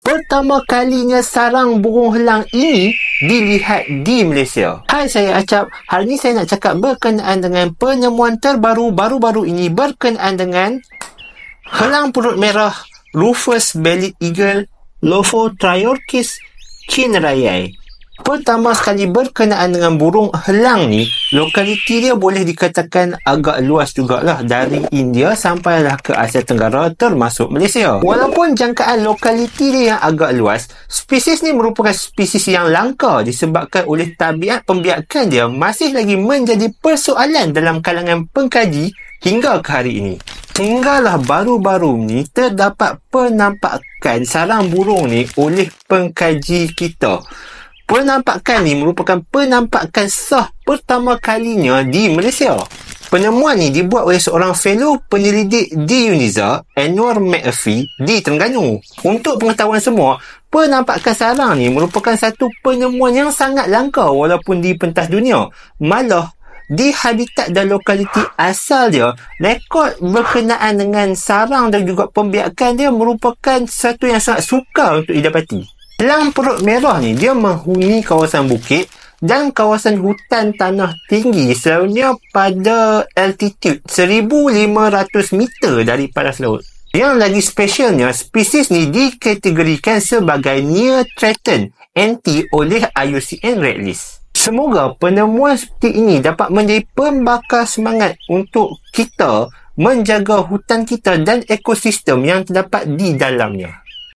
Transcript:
Pertama kalinya sarang burung helang ini dilihat di Malaysia. Hai, saya Acap. Hari ini saya nak cakap berkenaan dengan penemuan terbaru baru-baru ini berkenaan dengan helang perut merah Rufous Bellied Eagle Lophotriorchis chinrayai. Pertama sekali berkenaan dengan burung helang ni, lokaliti dia boleh dikatakan agak luas jugalah, dari India sampailah ke Asia Tenggara termasuk Malaysia. Walaupun jangkaan lokaliti dia yang agak luas, spesies ni merupakan spesies yang langka disebabkan oleh tabiat pembiakan dia masih lagi menjadi persoalan dalam kalangan pengkaji hingga ke hari ini. Hinggalah baru-baru ni terdapat penampakan sarang burung ni oleh pengkaji kita. Penampakan ni merupakan penampakan sah pertama kalinya di Malaysia. Penemuan ni dibuat oleh seorang fellow penyelidik di UNIZA, Anwar McAfee di Terengganu. Untuk pengetahuan semua, penampakan sarang ni merupakan satu penemuan yang sangat langka walaupun di pentas dunia. Malah, di habitat dan lokaliti asal dia, rekod berkenaan dengan sarang dan juga pembiakan dia merupakan satu yang sangat sukar untuk didapati. Helang perut merah ni, dia menghuni kawasan bukit dan kawasan hutan tanah tinggi selalunya pada altitude 1,500 meter dari paras laut. Yang lagi spesialnya, spesies ni dikategorikan sebagai near threatened NT oleh IUCN Red List. Semoga penemuan seperti ini dapat menjadi pembakar semangat untuk kita menjaga hutan kita dan ekosistem yang terdapat di dalamnya.